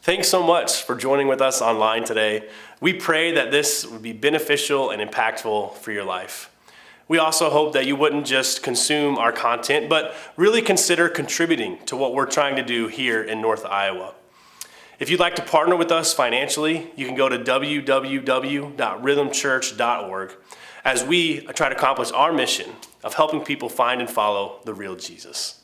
Thanks so much for joining with us online today. We pray that this would be beneficial and impactful for your life. We also hope that you wouldn't just consume our content, but really consider contributing to what we're trying to do here in North Iowa. If you'd like to partner with us financially, you can go to www.rhythmchurch.org as we try to accomplish our mission of helping people find and follow the real Jesus.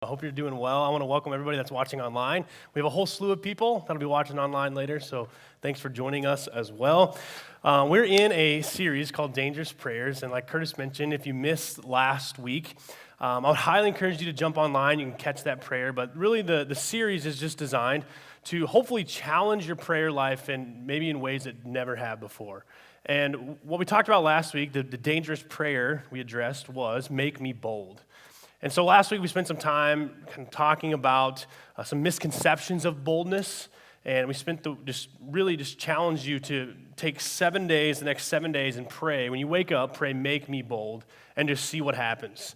I hope you're doing well. I want to welcome everybody that's watching online. We have a whole slew of people that'll be watching online later, so thanks for joining us as well. We're in a series called Dangerous Prayers, and like Curtis mentioned, if you missed last week, I would highly encourage you to jump online. You can catch that prayer, but really the series is just designed to hopefully challenge your prayer life and maybe in ways that never have before. And what we talked about last week, the dangerous prayer we addressed was, make me bold. And so last week we spent some time kind of talking about some misconceptions of boldness, and we spent just challenged you to take the next 7 days, and pray. When you wake up, pray, make me bold, and just see what happens.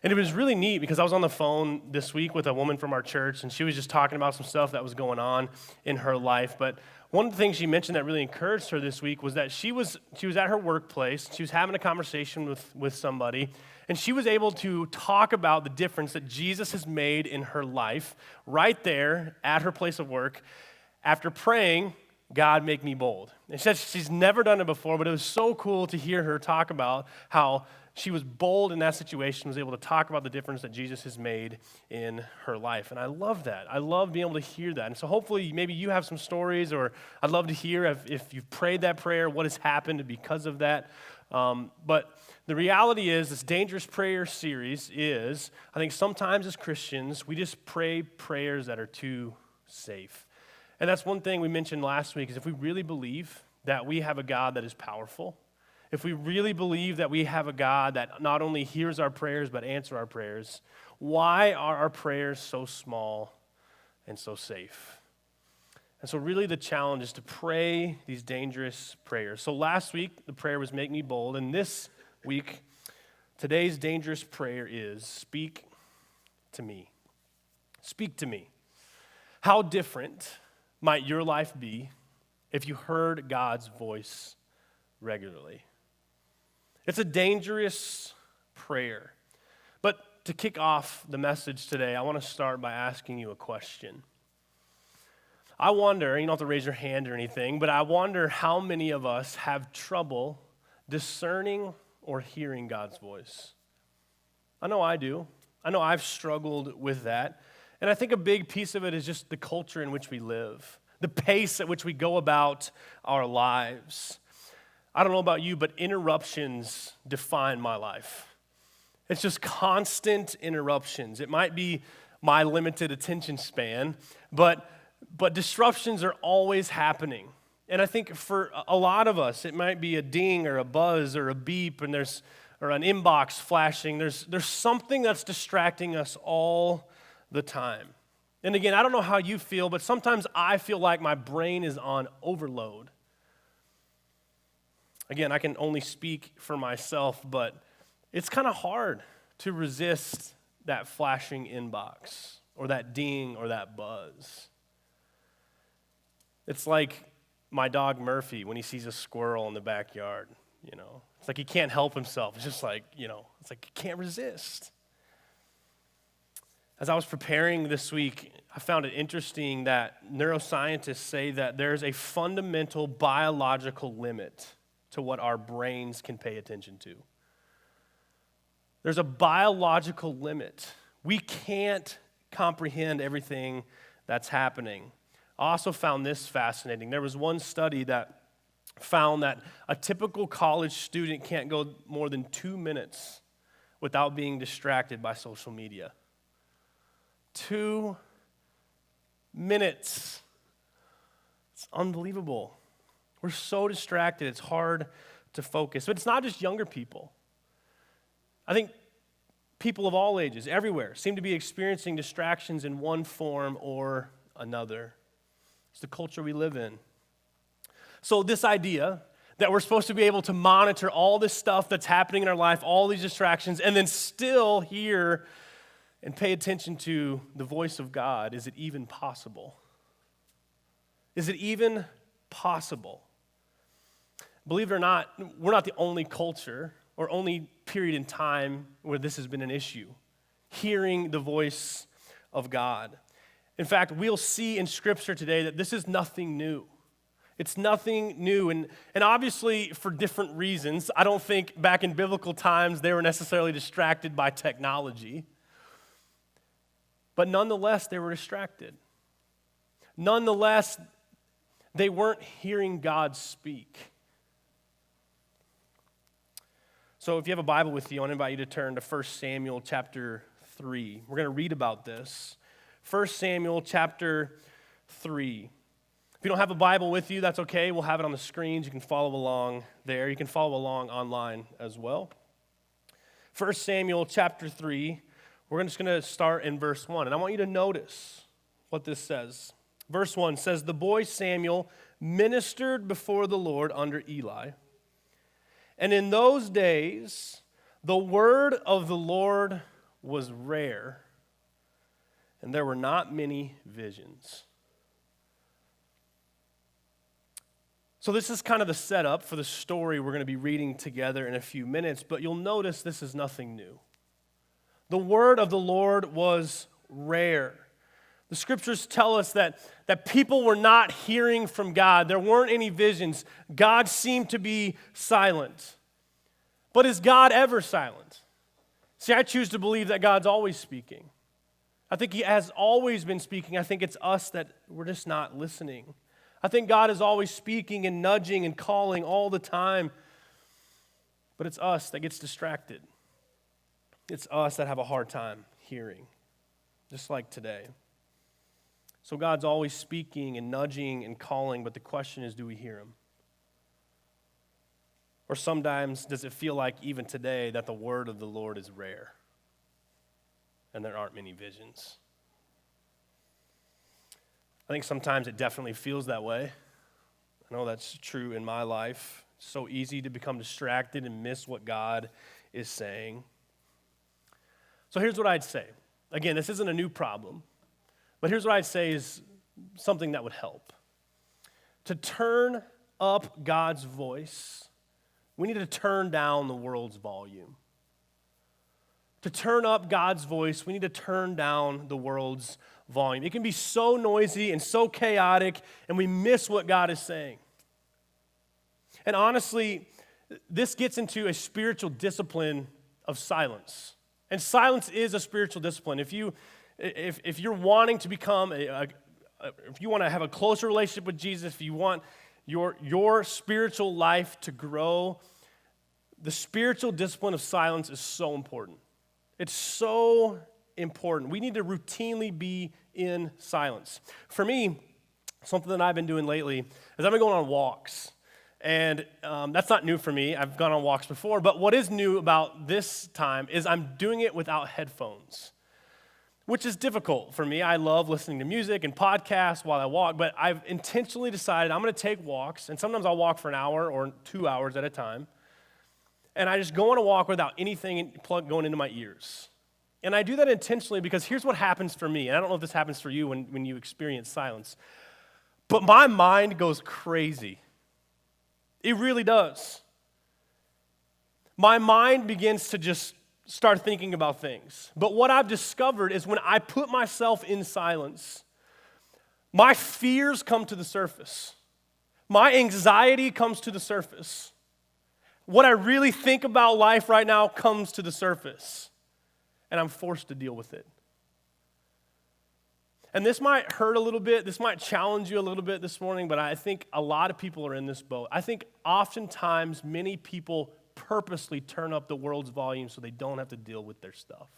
And it was really neat because I was on the phone this week with a woman from our church, and she was just talking about some stuff that was going on in her life. But one of the things she mentioned that really encouraged her this week was that she was at her workplace, she was having a conversation with somebody, and she was able to talk about the difference that Jesus has made in her life right there at her place of work after praying, God, make me bold. And she said she's never done it before, but it was so cool to hear her talk about how she was bold in that situation, was able to talk about the difference that Jesus has made in her life. And I love that. I love being able to hear that. And so hopefully maybe you have some stories, or I'd love to hear if you've prayed that prayer, what has happened because of that. But the reality is, this Dangerous Prayer series is, I think sometimes as Christians, we just pray prayers that are too safe. And that's one thing we mentioned last week, is if we really believe that we have a God that is powerful, if we really believe that we have a God that not only hears our prayers but answers our prayers, why are our prayers so small and so safe? And so really the challenge is to pray these dangerous prayers. So last week, the prayer was make me bold. And this week, today's dangerous prayer is speak to me. Speak to me. How different might your life be if you heard God's voice regularly? It's a dangerous prayer. But to kick off the message today, I want to start by asking you a question. I wonder, you don't have to raise your hand or anything, but I wonder how many of us have trouble discerning or hearing God's voice. I know I do. I know I've struggled with that. And I think a big piece of it is just the culture in which we live, the pace at which we go about our lives. I don't know about you, but interruptions define my life. It's just constant interruptions. It might be my limited attention span, but disruptions are always happening. And I think for a lot of us, it might be a ding or a buzz or a beep, or an inbox flashing. There's something that's distracting us all the time. And again, I don't know how you feel, but sometimes I feel like my brain is on overload. Again, I can only speak for myself, but it's kind of hard to resist that flashing inbox or that ding or that buzz. It's like my dog Murphy when he sees a squirrel in the backyard, It's like he can't help himself. It's just like, it's like he can't resist. As I was preparing this week, I found it interesting that neuroscientists say that there's a fundamental biological limit to what our brains can pay attention to. There's a biological limit. We can't comprehend everything that's happening. I also found this fascinating. There was one study that found that a typical college student can't go more than 2 minutes without being distracted by social media. 2 minutes. It's unbelievable. We're so distracted, it's hard to focus. But it's not just younger people. I think People of all ages, everywhere, seem to be experiencing distractions in one form or another. It's the culture we live in. So this idea that we're supposed to be able to monitor all this stuff that's happening in our life, all these distractions, and then still hear and pay attention to the voice of God, is it even possible? Is it even possible? Believe it or not, we're not the only culture or only period in time where this has been an issue, hearing the voice of God. In fact, we'll see in Scripture today that this is nothing new. It's nothing new, and obviously for different reasons. I don't think back in biblical times they were necessarily distracted by technology, but nonetheless they were distracted. Nonetheless, they weren't hearing God speak. So if you have a Bible with you, I want to invite you to turn to 1 Samuel chapter 3. We're going to read about this. 1 Samuel chapter 3. If you don't have a Bible with you, that's okay. We'll have it on the screens. You can follow along there. You can follow along online as well. 1 Samuel chapter 3, we're just going to start in verse 1. And I want you to notice what this says. Verse 1 says, "The boy Samuel ministered before the Lord under Eli. And in those days, the word of the Lord was rare, and there were not many visions." So this is kind of the setup for the story we're going to be reading together in a few minutes, but you'll notice this is nothing new. The word of the Lord was rare. The scriptures tell us that people were not hearing from God. There weren't any visions. God seemed to be silent. But is God ever silent? See, I choose to believe that God's always speaking. I think He has always been speaking. I think it's us that we're just not listening. I think God is always speaking and nudging and calling all the time. But it's us that gets distracted. It's us that have a hard time hearing, just like today. So God's always speaking and nudging and calling, but the question is, do we hear Him? Or sometimes, does it feel like even today that the word of the Lord is rare and there aren't many visions? I think sometimes it definitely feels that way. I know that's true in my life. It's so easy to become distracted and miss what God is saying. So here's what I'd say. Again, this isn't a new problem. But here's what I'd say is something that would help. To turn up God's voice, we need to turn down the world's volume. To turn up God's voice, we need to turn down the world's volume. It can be so noisy and so chaotic, and we miss what God is saying. And honestly, this gets into a spiritual discipline of silence. And silence is a spiritual discipline. If you're wanting to become if you want to have a closer relationship with Jesus, if you want your spiritual life to grow, the spiritual discipline of silence is so important. It's so important. We need to routinely be in silence. For me, something that I've been doing lately is I've been going on walks. And that's not new for me. I've gone on walks before. But what is new about this time is I'm doing it without headphones, which is difficult for me. I love listening to music and podcasts while I walk, but I've intentionally decided I'm going to take walks, and sometimes I'll walk for an hour or 2 hours at a time, and I just go on a walk without anything going into my ears. And I do that intentionally because here's what happens for me, and I don't know if this happens for you when you experience silence, but my mind goes crazy. It really does. My mind begins to just start thinking about things. But what I've discovered is when I put myself in silence, my fears come to the surface. My anxiety comes to the surface. What I really think about life right now comes to the surface. And I'm forced to deal with it. And this might hurt a little bit. This might challenge you a little bit this morning, but I think a lot of people are in this boat. I think oftentimes many people purposely turn up the world's volume so they don't have to deal with their stuff.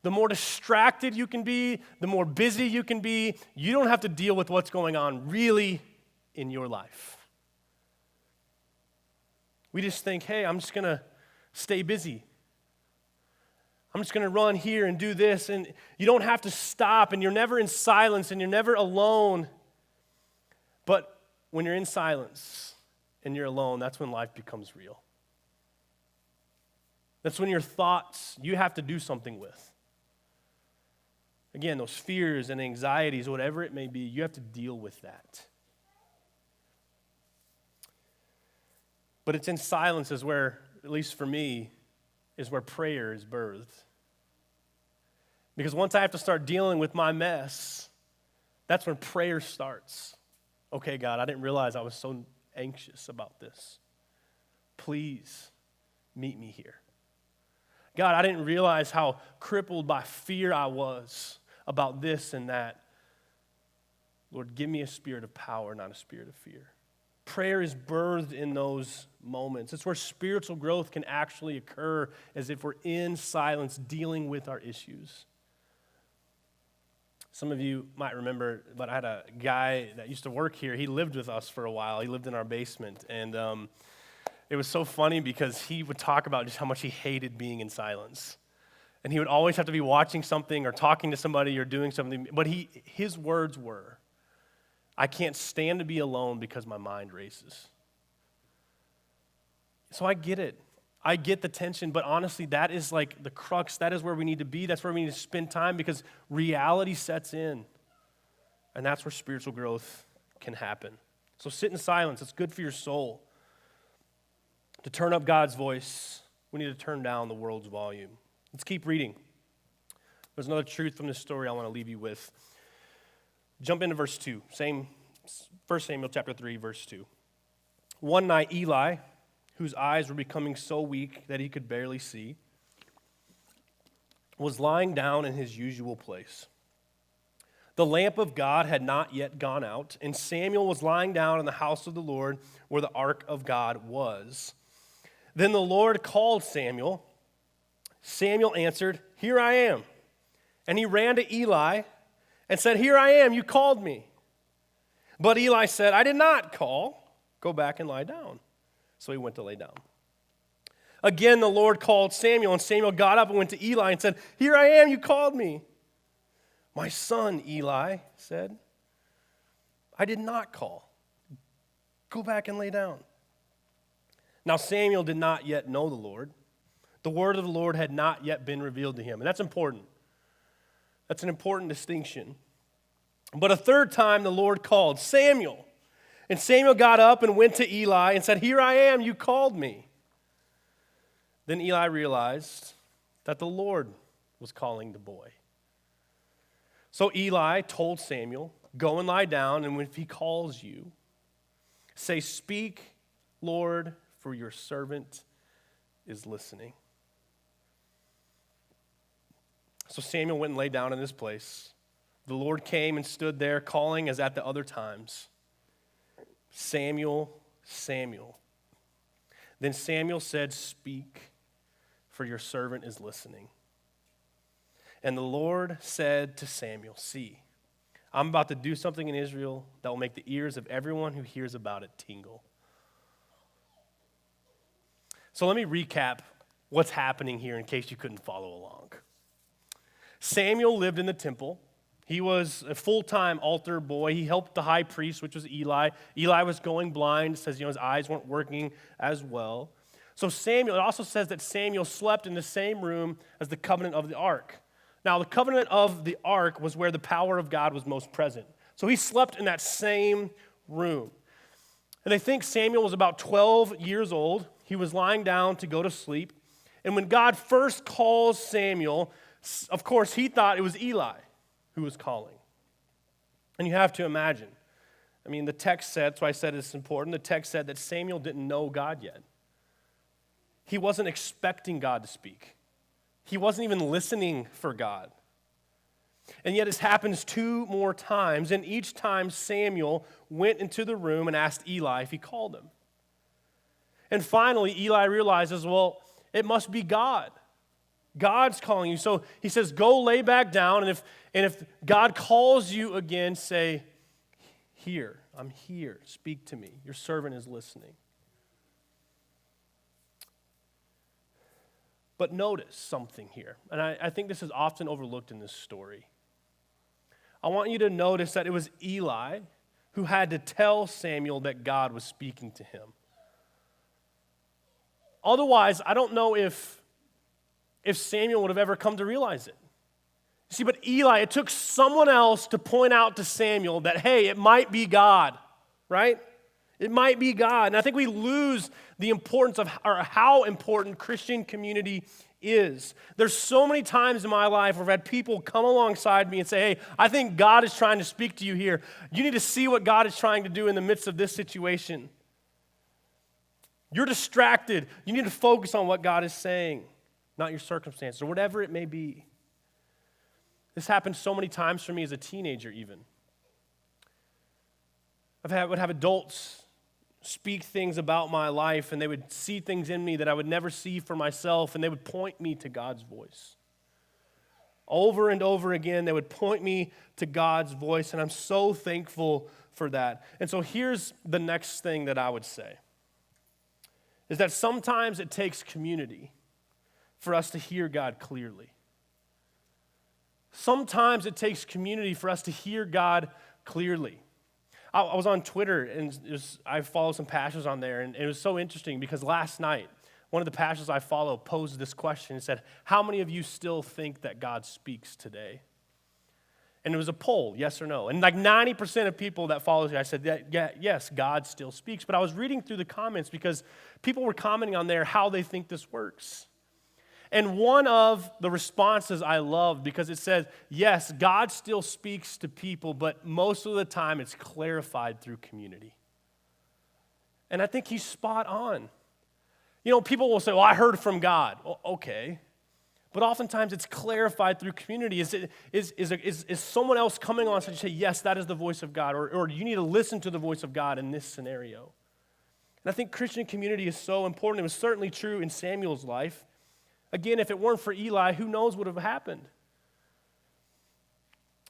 The more distracted you can be, the more busy you can be, you don't have to deal with what's going on really in your life. We just think, hey, I'm just going to stay busy. I'm just going to run here and do this. And you don't have to stop, and you're never in silence, and you're never alone. But when you're in silence and you're alone, that's when life becomes real. That's when your thoughts, you have to do something with. Again, those fears and anxieties, whatever it may be, you have to deal with that. But it's in silence is where, at least for me, is where prayer is birthed. Because once I have to start dealing with my mess, that's when prayer starts. Okay, God, I didn't realize I was so anxious about this. Please meet me here. God, I didn't realize how crippled by fear I was about this and that. Lord, give me a spirit of power, not a spirit of fear. Prayer is birthed in those moments. It's where spiritual growth can actually occur, as if we're in silence dealing with our issues. Some of you might remember, but I had a guy that used to work here. He lived with us for a while. He lived in our basement. And it was so funny because he would talk about just how much he hated being in silence. And he would always have to be watching something or talking to somebody or doing something. But his words were, I can't stand to be alone because my mind races. So I get it. I get the tension, but honestly, that is like the crux. That is where we need to be. That's where we need to spend time, because reality sets in. And that's where spiritual growth can happen. So sit in silence. It's good for your soul. To turn up God's voice, we need to turn down the world's volume. Let's keep reading. There's another truth from this story I want to leave you with. Jump into verse 2. 1 Samuel chapter 3, verse 2. One night, Eli, whose eyes were becoming so weak that he could barely see, was lying down in his usual place. The lamp of God had not yet gone out, and Samuel was lying down in the house of the Lord where the ark of God was. Then the Lord called Samuel. Samuel answered, "Here I am." And he ran to Eli and said, "Here I am, you called me." But Eli said, "I did not call. Go back and lie down." So he went to lay down. Again, the Lord called Samuel, and Samuel got up and went to Eli and said, "Here I am, you called me." "My son," Eli said, "I did not call. Go back and lay down." Now Samuel did not yet know the Lord. The word of the Lord had not yet been revealed to him. And that's important. That's an important distinction. But a third time the Lord called, "Samuel." And Samuel got up and went to Eli and said, "Here I am, you called me." Then Eli realized that the Lord was calling the boy. So Eli told Samuel, "Go and lie down, and if he calls you, say, 'Speak, Lord, for your servant is listening.'" So Samuel went and lay down in his place. The Lord came and stood there, calling as at the other times, "Samuel, Samuel." Then Samuel said, "Speak, for your servant is listening." And the Lord said to Samuel, "See, I'm about to do something in Israel that will make the ears of everyone who hears about it tingle." So let me recap what's happening here in case you couldn't follow along. Samuel lived in the temple. He was a full-time altar boy. He helped the high priest, which was Eli. Eli was going blind. It says, his eyes weren't working as well. So Samuel, it also says that Samuel slept in the same room as the covenant of the ark. Now, the covenant of the ark was where the power of God was most present. So he slept in that same room. And they think Samuel was about 12 years old. He was lying down to go to sleep. And when God first calls Samuel, of course, he thought it was Eli who was calling. And you have to imagine. I mean, the text said, that's why I said it's important, the text said that Samuel didn't know God yet. He wasn't expecting God to speak. He wasn't even listening for God. And yet it happens 2 more times, and each time Samuel went into the room and asked Eli if he called him. And finally, Eli realizes, well, it must be God. God's calling you. So he says, "Go lay back down, and if God calls you again, say, 'Here, I'm here, speak to me. Your servant is listening.'" But notice something here, and I think this is often overlooked in this story. I want you to notice that it was Eli who had to tell Samuel that God was speaking to him. Otherwise, I don't know if Samuel would have ever come to realize it. See, but Eli, it took someone else to point out to Samuel that, hey, it might be God, right? It might be God. And I think we lose the importance of, or how important Christian community is. There's so many times in my life where I've had people come alongside me and say, hey, I think God is trying to speak to you here. You need to see what God is trying to do in the midst of this situation. You're distracted. You need to focus on what God is saying, not your circumstances or whatever it may be. This happened so many times for me as a teenager even. Would have adults speak things about my life, and they would see things in me that I would never see for myself, and they would point me to God's voice. Over and over again, they would point me to God's voice, and I'm so thankful for that. And so here's the next thing that I would say, is that sometimes it takes community for us to hear God clearly. Sometimes it takes community for us to hear God clearly. I was on Twitter, and I follow some pastors on there, and it was so interesting because last night, one of the pastors I follow posed this question and said, how many of you still think that God speaks today? And it was a poll, yes or no. And like 90% of people that followed it, I said, yes, God still speaks. But I was reading through the comments because people were commenting on there how they think this works. And one of the responses I loved because it said, yes, God still speaks to people, but most of the time it's clarified through community. And I think he's spot on. You know, people will say, well, I heard from God. Well, okay. But oftentimes it's clarified through community. Is someone else coming on and say, yes, that is the voice of God, or you need to listen to the voice of God in this scenario. And I think Christian community is so important. It was certainly true in Samuel's life. Again, if it weren't for Eli, who knows what would have happened?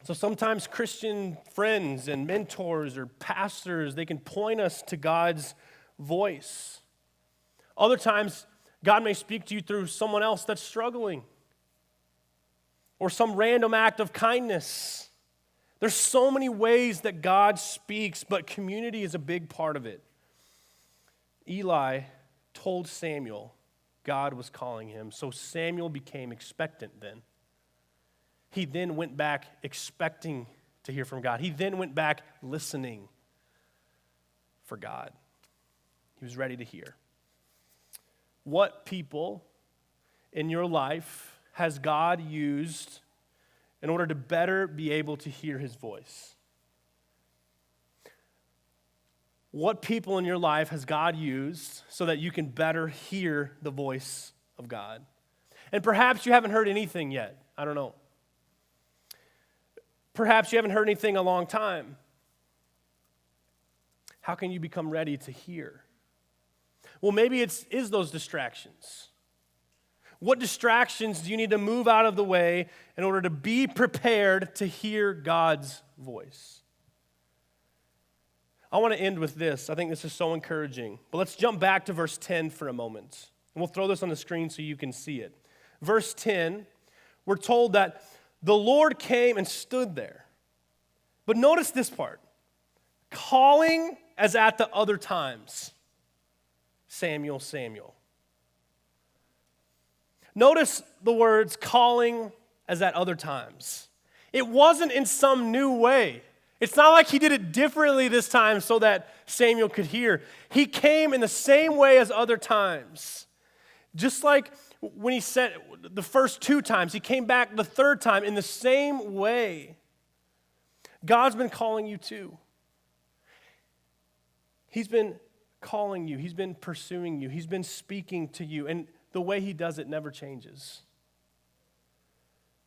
So sometimes Christian friends and mentors or pastors, they can point us to God's voice. Other times, God may speak to you through someone else that's struggling or some random act of kindness. There's so many ways that God speaks, but community is a big part of it. Eli told Samuel God was calling him, so Samuel became expectant then. He then went back expecting to hear from God. He then went back listening for God. He was ready to hear. What people in your life has God used in order to better be able to hear his voice? What people in your life has God used so that you can better hear the voice of God? And perhaps you haven't heard anything yet. I don't know. Perhaps you haven't heard anything in a long time. How can you become ready to hear? Well, maybe is those distractions. What distractions do you need to move out of the way in order to be prepared to hear God's voice? I want to end with this. I think this is so encouraging. But let's jump back to verse 10 for a moment. And we'll throw this on the screen so you can see it. Verse 10, we're told that the Lord came and stood there. But notice this part. Calling as at the other times. Samuel, Samuel. Notice the words calling as at other times. It wasn't in some new way. It's not like he did it differently this time so that Samuel could hear. He came in the same way as other times. Just like when he said the first 2 times, he came back the 3rd time in the same way. God's been calling you too. He's been calling you. He's been pursuing you. He's been speaking to you. And the way he does it never changes.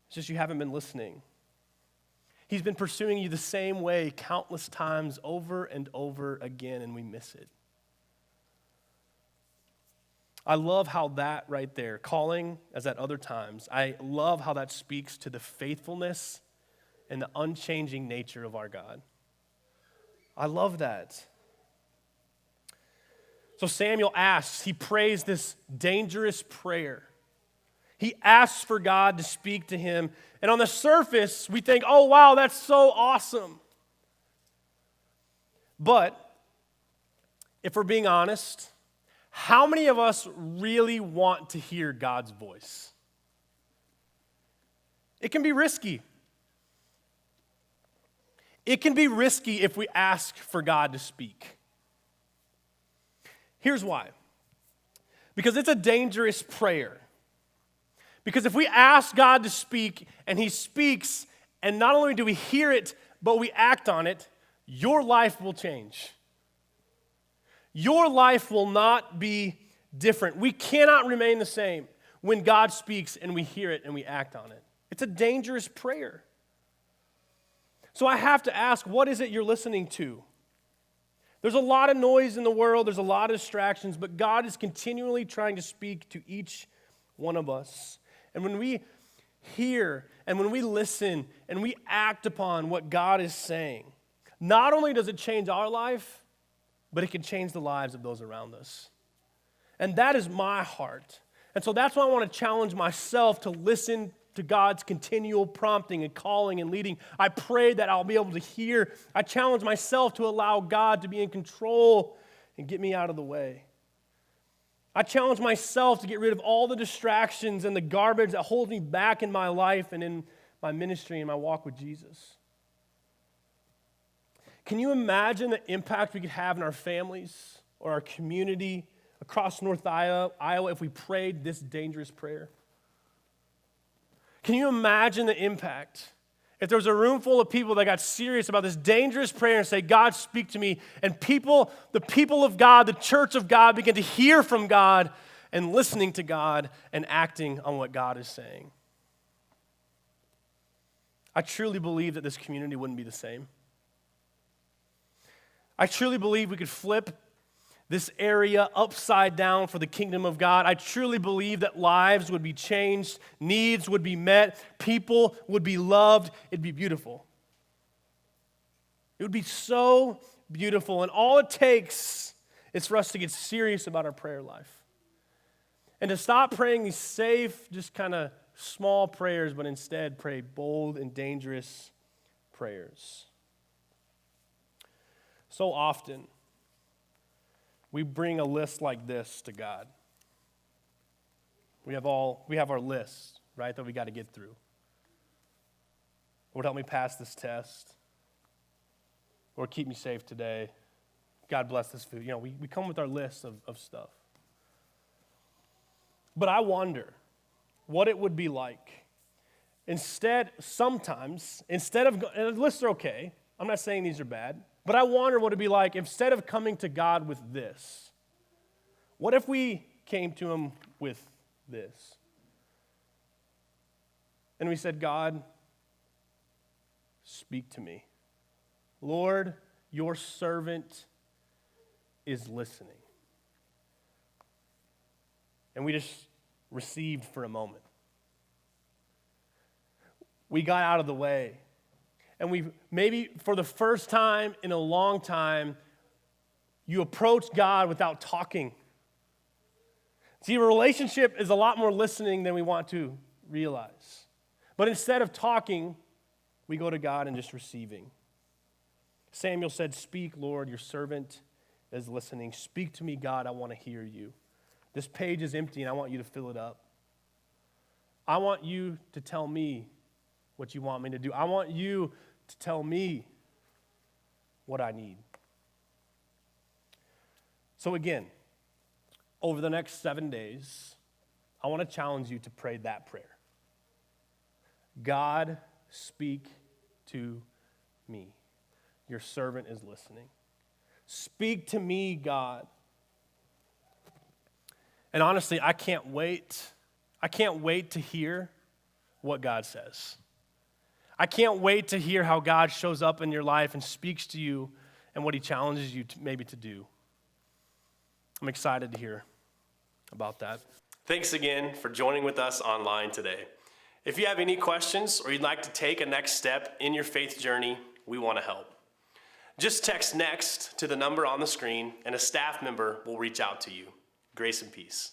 It's just you haven't been listening. He's been pursuing you the same way countless times over and over again, and we miss it. I love how that right there, calling as at other times, I love how that speaks to the faithfulness and the unchanging nature of our God. I love that. So Samuel asks, he prays this dangerous prayer. He asks for God to speak to him. And on the surface, we think, oh, wow, that's so awesome. But if we're being honest, how many of us really want to hear God's voice? It can be risky. It can be risky if we ask for God to speak. Here's why. Because it's a dangerous prayer. Because if we ask God to speak and he speaks, and not only do we hear it, but we act on it, your life will change. Your life will not be different. We cannot remain the same when God speaks and we hear it and we act on it. It's a dangerous prayer. So I have to ask, what is it you're listening to? There's a lot of noise in the world, there's a lot of distractions, but God is continually trying to speak to each one of us. And when we hear and when we listen and we act upon what God is saying, not only does it change our life, but it can change the lives of those around us. And that is my heart. And so that's why I want to challenge myself to listen to God's continual prompting and calling and leading. I pray that I'll be able to hear. I challenge myself to allow God to be in control and get me out of the way. I challenge myself to get rid of all the distractions and the garbage that holds me back in my life and in my ministry and my walk with Jesus. Can you imagine the impact we could have in our families or our community across North Iowa if we prayed this dangerous prayer? Can you imagine the impact if there was a room full of people that got serious about this dangerous prayer and say, God, speak to me, and the people of God, the church of God, begin to hear from God and listening to God and acting on what God is saying? I truly believe that this community wouldn't be the same. I truly believe we could flip this area upside down for the kingdom of God. I truly believe that lives would be changed, needs would be met, people would be loved. It'd be beautiful. It would be so beautiful. And all it takes is for us to get serious about our prayer life. And to stop praying these safe, just kind of small prayers, but instead pray bold and dangerous prayers. So often, we bring a list like this to God. We have our list, right, that we got to get through. Lord, help me pass this test. Lord, keep me safe today. God bless this food. We come with our list of stuff. But I wonder what it would be like. Sometimes, and lists are okay. I'm not saying these are bad. But I wonder what it'd be like instead of coming to God with this. What if we came to him with this? And we said, God, speak to me. Lord, your servant is listening. And we just received for a moment. We got out of the way. And maybe for the first time in a long time, you approach God without talking. See, a relationship is a lot more listening than we want to realize. But instead of talking, we go to God and just receiving. Samuel said, speak, Lord, your servant is listening. Speak to me, God, I want to hear you. This page is empty and I want you to fill it up. I want you to tell me what you want me to do. I want you to tell me what I need. So again, over the next 7 days, I want to challenge you to pray that prayer. God, speak to me. Your servant is listening. Speak to me, God. And honestly, I can't wait. I can't wait to hear what God says. I can't wait to hear how God shows up in your life and speaks to you and what he challenges you to do. I'm excited to hear about that. Thanks again for joining with us online today. If you have any questions or you'd like to take a next step in your faith journey, we want to help. Just text NEXT to the number on the screen and a staff member will reach out to you. Grace and peace.